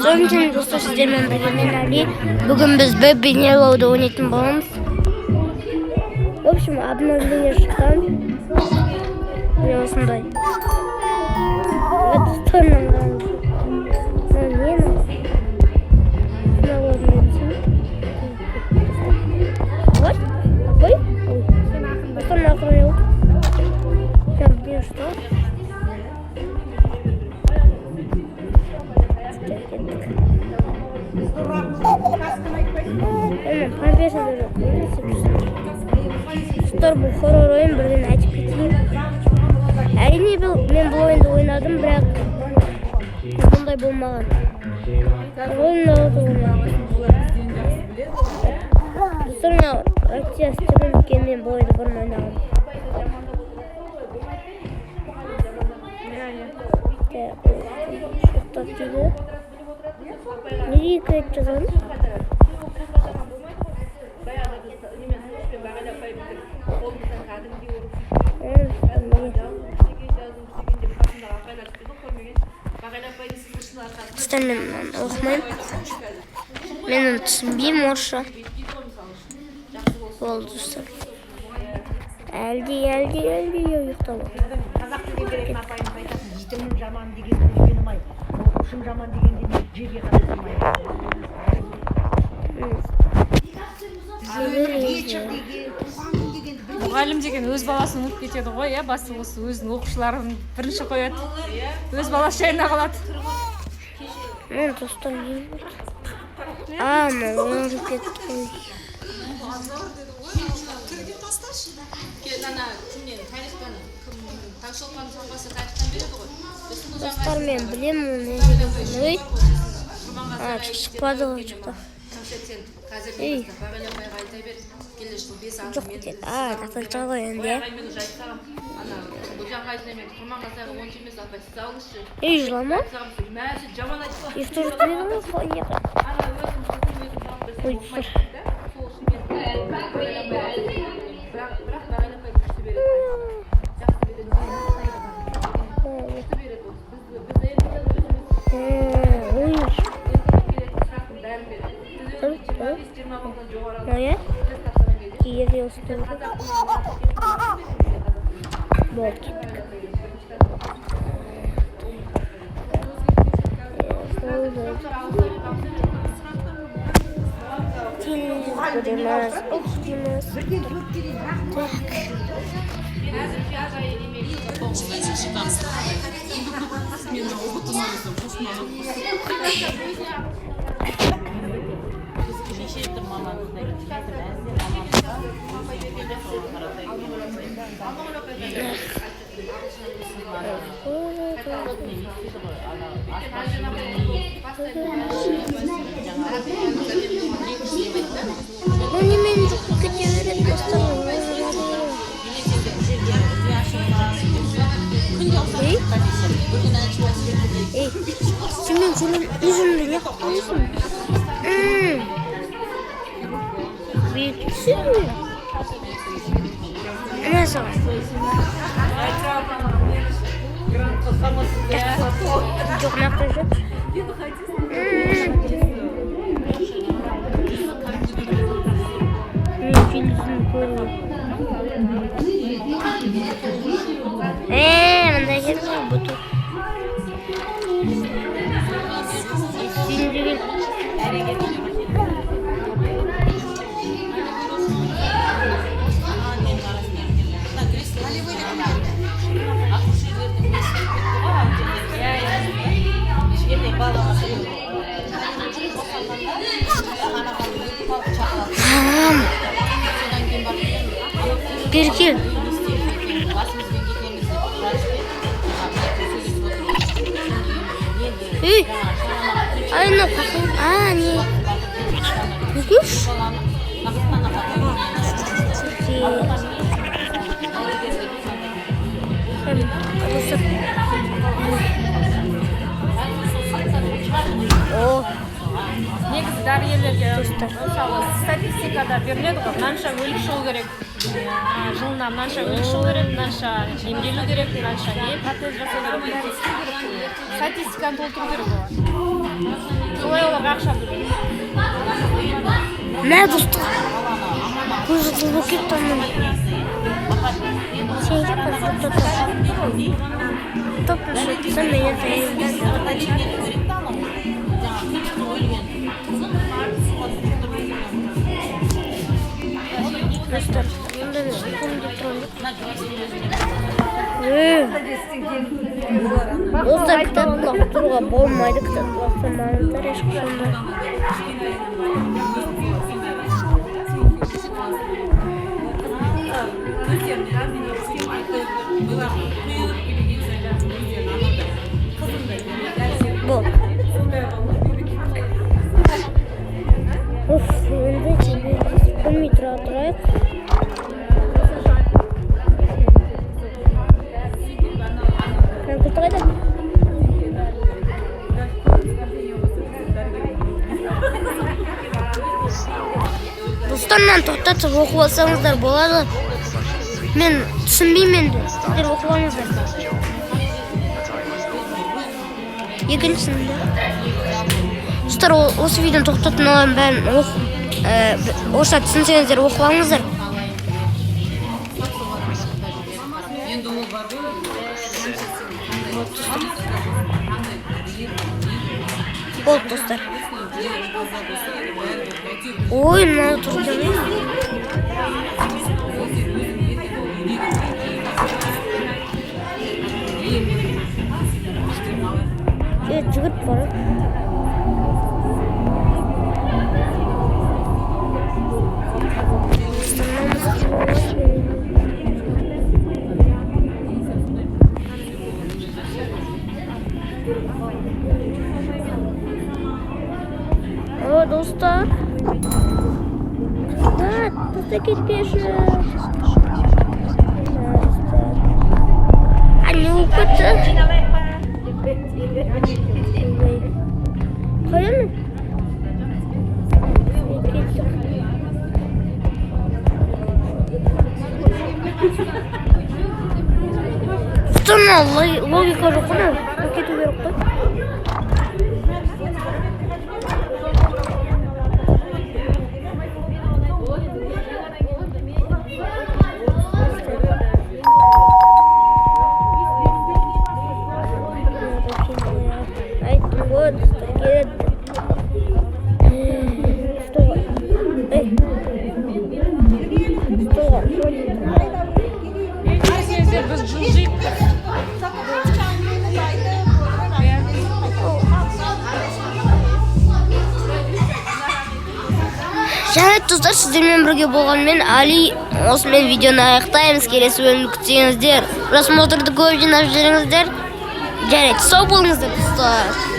Сонымен достар, сіздермен бірге мен Али. Бүгін біз бір бейнелауды ойнайтын боламыз. В общем, обновление шыққан. Міне осындай. Это стороны. Вот. Ой. Что накрыл? Сейчас, блин, что? Достар, бұл хоррор ойын бірден айтып кетейін. Әрине мен бұл ойынды ойнадым, бірақ бұндай болмаған. Достар, мен Россия студент екенмен бұл ойынды бұрын ойнаған. Шоқтап дейді. Неге кірет жазған? Достар, мен оқымайым. Мен оны түсінбеймін орысша. Болды, достар. Әлде ұйықтап отыр. Жітімнің жаман дегенді жүргенім ай. Құшым жаман дегенде мен жерге қатырмай. Мұғалім деген өз баласын ұмытып кетеді ғой, иә, басы осы өзінің оқушыларын бірінші қояды. Өз баласы жайына қалады. Мен достар ең болды. Мен оңып кетті ғой. Достар, мен білемін оны ой. Шықпады ғой, шықты. Жоқ кетеді. Тақтан шыға ғой енді. Жылама? Ефтор тұрмайды ғой, фонеға. Ой, достар. Моя? Киеве установлю. Вот. Senin yüzünde ne yapıyorsun? Büyüksün mü? Ne zaman? Çok ne yapacak? Filizini koyuyor. Bunda girmiyor bu tur. Bir iki. Aynen. Ne? Kuş. Негізі дәрігерлерге мысалы статистикада беріледі ғой, қанша өліп шығу керек. жылына мынанша үй шығу керек, мынанша емделу керек, мынанша протез жасау керек, статистиканы толтыру керек олар. Солай оларға ақша бөледі. Мә достар, көзі болып кетті оның. Сенде қосып топ шөтсі менен достар, енді ұйқымды тұрмын. Достар, кітапты оқытуға болмайды, кітапты оқытамаңыздар ешқашанда. Бол. Оф, енді білмей тұрайық. Қайда? Достарынан тоқтатып оқып алсаңыздар болады. Мен түсінбеймін енді. Сіздер оқып алыңыздар. Екіншісінде. Достар, осы видеоны тоқтатын оған бәрін орысша түсінсеңіздер оқып алыңыздар. Болды достар. Ой, мынау тұрды. Жүгіріп барып. О, достар. Просто кетпеші. Они укыты. Қойын? Достарына логика жоқ қой. Кету керек қой. Жарайды достар, сіздермен бірге болғанмен Али, осымен видеоны аяқтаймыз. Келесі бөлімді күтсеңіздер, просмотрды көп жинап жүріңіздер. Жарайды, сау болыңыздар достар.